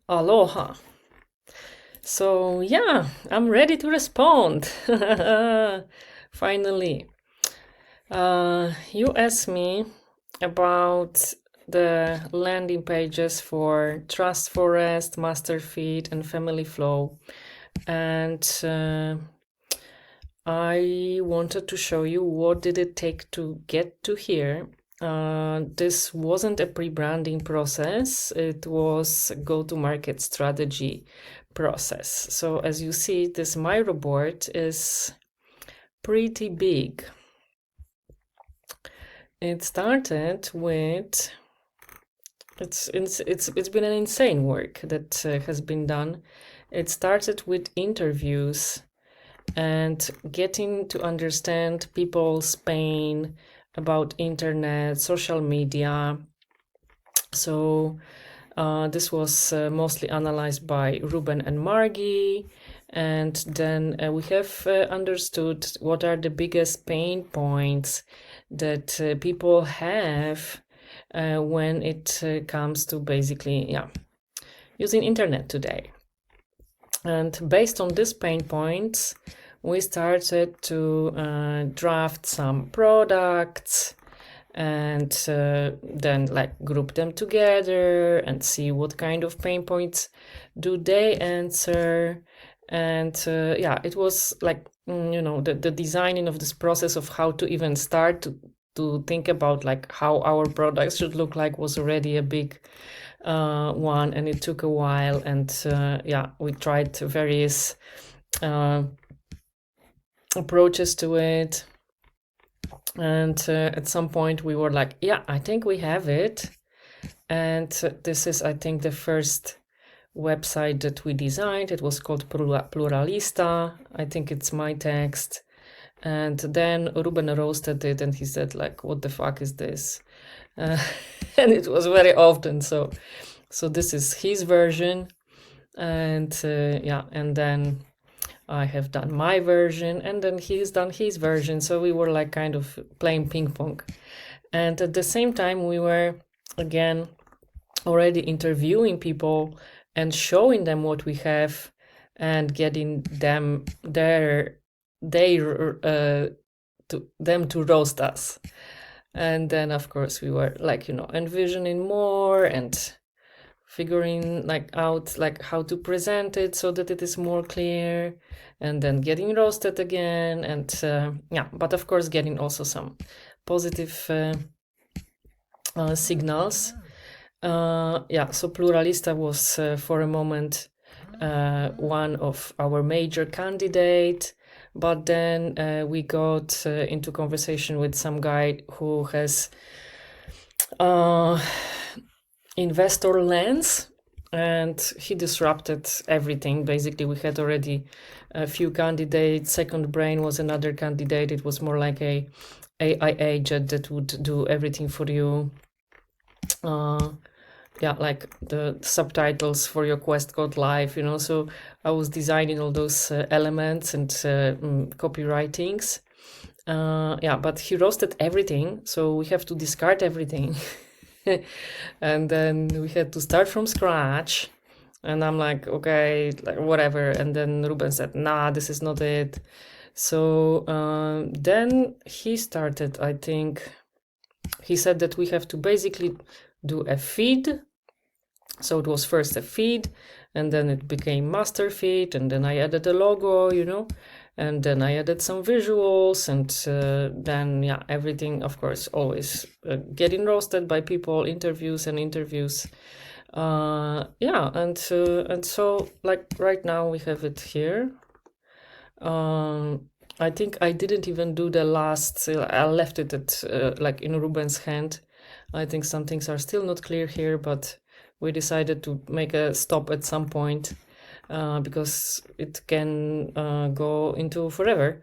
Aloha. So, yeah, I'm ready to respond. Finally. You asked me about the landing pages for Trust Forest, Master Feed, and Family Flow. And I wanted to show you what did it take to get to here. This wasn't a pre-branding process, it was a go-to-market strategy process. So as you see, this Miro board is pretty big. It started with it's been an insane work that has been done. It started with interviews and getting to understand people's pain about internet, social media. So this was mostly analyzed by Ruben and Margie. And then we have understood what are the biggest pain points that people have when it comes to basically, using internet today. And based on these pain points, we started to draft some products and then like group them together and see what kind of pain points do they answer. And it was like, the designing of this process of how to even start to think about like how our products should look like was already a big one, and it took a while. And we tried various approaches to it. And at some point we were like, yeah, I think we have it. And this is, I think, the first website that we designed. It was called Pluralista. I think it's my text. And then Ruben roasted it and he said like, what the fuck is this? And it was very often. So this is his version. And and then I have done my version, and then he's done his version. So we were like kind of playing ping pong. And at the same time, we were again already interviewing people and showing them what we have and getting them to roast us. And then of course we were like, envisioning more and figuring like out like how to present it so that it is more clear, and then getting roasted again. And but of course getting also some positive signals. So Pluralista was for a moment one of our major candidates, but then we got into conversation with some guy who has investor lens, and he disrupted everything. Basically, we had already a few candidates. Second Brain was another candidate. It was more like a AI agent that would do everything for you. Like the subtitles for your quest code live, so I was designing all those elements and copywritings. But he roasted everything, so we have to discard everything. And then we had to start from scratch, and I'm like, okay, like whatever. And then Ruben said, nah, this is not it. So then he started, I think he said that we have to basically do a feed. So it was first a feed, and then it became master feed, and then I added a logo, and then I added some visuals, and then everything, of course, always getting roasted by people, interviews. And so like right now we have it here. I think I didn't even do the last, I left it at like in Ruben's hand. I think some things are still not clear here, but we decided to make a stop at some point because it can go into forever.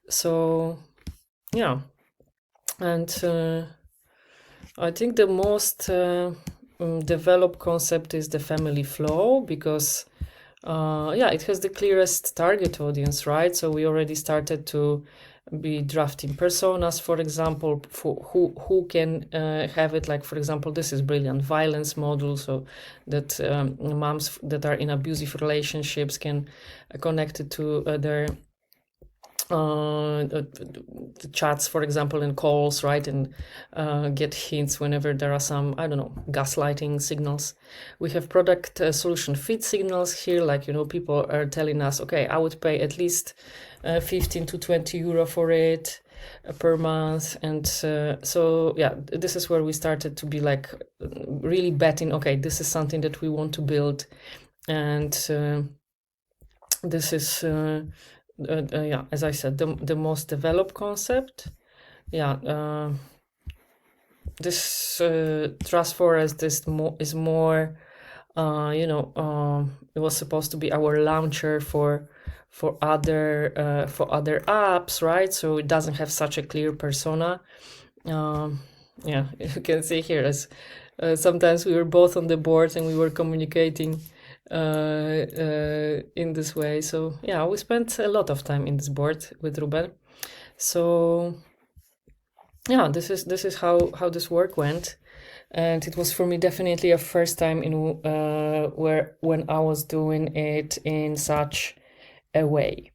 So and I think the most developed concept is the family flow, because it has the clearest target audience, right? So we already started to be drafting personas, for example, for who can have it. Like, for example, this is brilliant violence module, so that moms that are in abusive relationships can connect it to their the chats, for example, and calls, right, and get hints whenever there are some, I don't know, gaslighting signals. We have product solution fit signals here, like, you know, people are telling us, okay, I would pay at least 15 to 20 euro for it per month. And so yeah, this is where we started to be like really betting, okay, this is something that we want to build. And this is yeah, as I said, the most developed concept. Yeah, this trust forest is more you know, it was supposed to be our launcher for other apps, right? So it doesn't have such a clear persona. Yeah, you can see here as sometimes we were both on the board and we were communicating in this way. So yeah, we spent a lot of time in this board with Ruben. So yeah, this is how this work went, and it was for me definitely a first time in when I was doing it in such a way.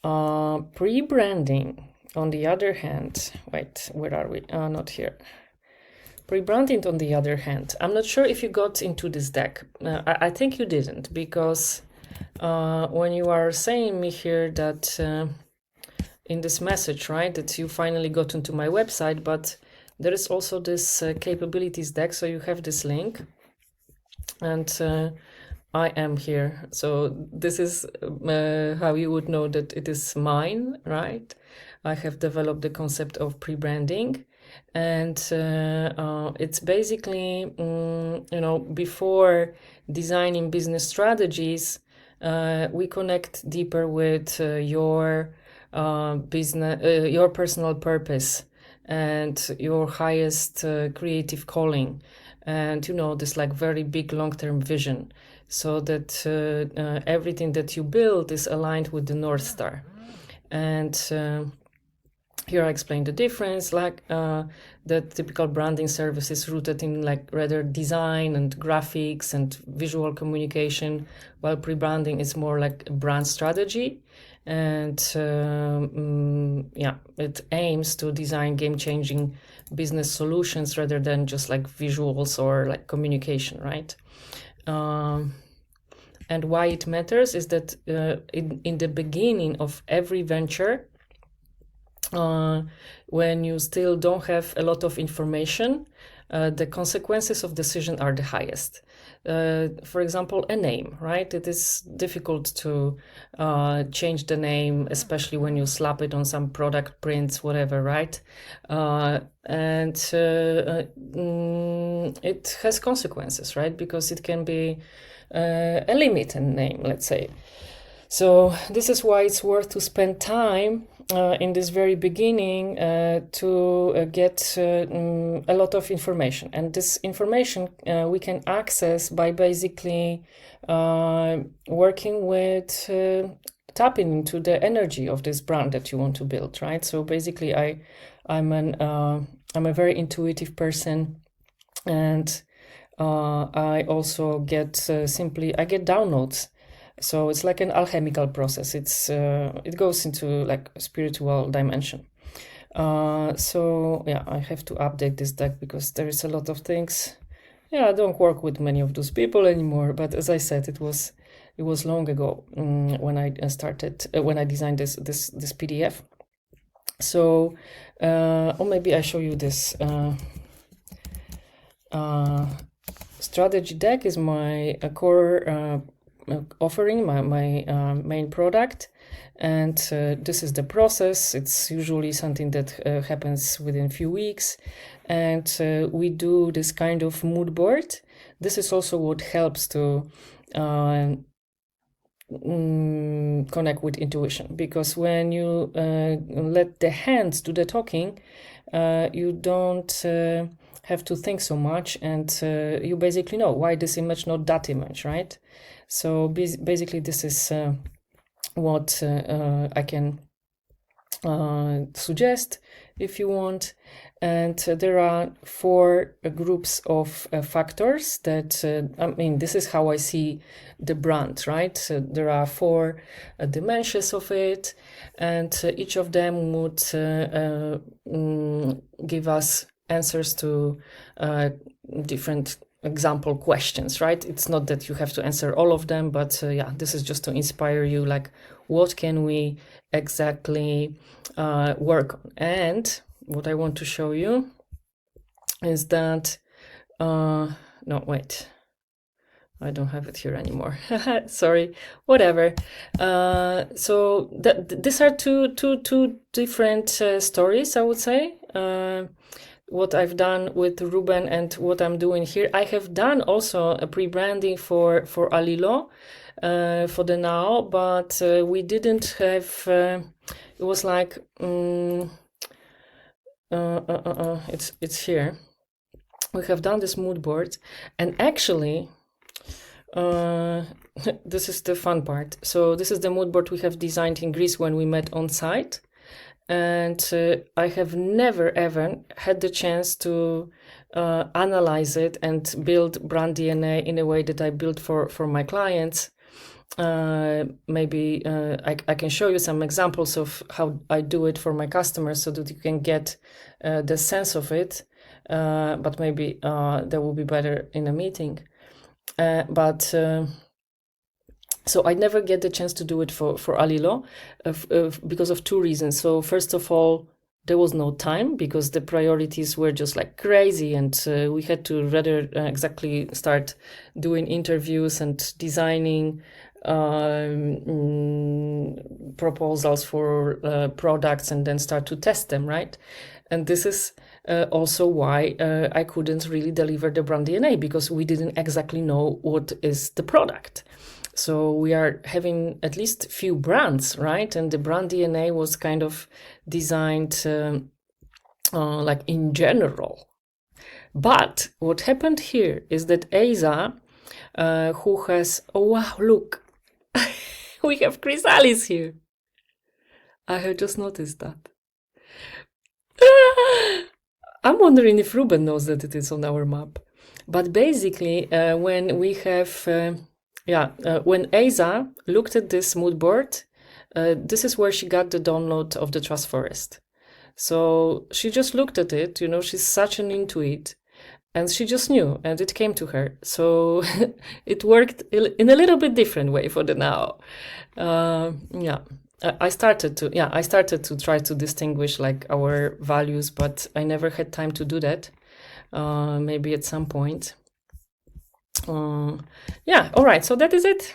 Pre-branding, on the other hand, wait, where are we? Not here. Prebranding, on the other hand, I'm not sure if you got into this deck. I think you didn't, because when you are saying me here that in this message, right, that you finally got into my website, but there is also this capabilities deck, so you have this link, and I am here. So this is how you would know that it is mine, right? I have developed the concept of pre-branding, and it's basically, you know, before designing business strategies, we connect deeper with your business, your personal purpose, and your highest creative calling, and, you know, this like very big long-term vision, so that everything that you build is aligned with the North Star. And here I explain the difference, like the typical branding service is rooted in like rather design and graphics and visual communication, while pre-branding is more like a brand strategy. And yeah, it aims to design game-changing business solutions rather than just like visuals or like communication, right? And why it matters is that in the beginning of every venture, when you still don't have a lot of information, the consequences of decision are the highest. For example, a name, right? It is difficult to change the name, especially when you slap it on some product prints, whatever, right? And it has consequences, right? Because it can be a limited name, let's say. So this is why it's worth to spend time in this very beginning to get a lot of information. And this information we can access by basically working with tapping into the energy of this brand that you want to build, right? So basically I'm a very intuitive person, and I also get I get downloads. So it's like an alchemical process. It goes into like a spiritual dimension. So yeah, I have to update this deck because there is a lot of things. Yeah, I don't work with many of those people anymore. But as I said, it was long ago when I started when I designed this PDF. So or maybe I show you this. Strategy deck is my core offering, my main product, and this is the process. It's usually something that happens within a few weeks, and we do this kind of mood board. This is also what helps to connect with intuition, because when you let the hands do the talking, you don't have to think so much, and you basically know why this image, not that image, right? So basically this is what I can suggest if you want. And there are 4 groups of factors that, I mean, this is how I see the brand, right? So there are 4 dimensions of it, and each of them would give us answers to different example questions, right? It's not that you have to answer all of them, but yeah, this is just to inspire you, like, what can we exactly work on? And what I want to show you is that, no, wait, I don't have it here anymore. Sorry, whatever. So these are two different stories, I would say. What I've done with Ruben and what I'm doing here. I have done also a pre-branding for Alia for the now, but we didn't have. It was like it's here. We have done this mood board, and actually, this is the fun part. So this is the mood board we have designed in Greece when we met on site. And I have never ever had the chance to analyze it and build brand DNA in a way that I built for my clients. Maybe I can show you some examples of how I do it for my customers so that you can get the sense of it. But maybe that will be better in a meeting. So I never get the chance to do it for Alia because of 2 reasons. So first of all, there was no time because the priorities were just like crazy, and we had to rather exactly start doing interviews and designing proposals for products and then start to test them, right? And this is also why I couldn't really deliver the brand DNA, because we didn't exactly know what is the product. So we are having at least few brands, right? And the brand DNA was kind of designed like in general. But what happened here is that Asa, who has, oh wow, look, we have Chrysalis here. I have just noticed that. I'm wondering if Ruben knows that it is on our map. But basically, when we have... when Asa looked at this mood board, this is where she got the download of the Trust Forest. So she just looked at it, you know, she's such an intuit, and she just knew, and it came to her. So it worked in a little bit different way for the now. I started to try to distinguish like our values, but I never had time to do that. Maybe at some point. All right, so that is it.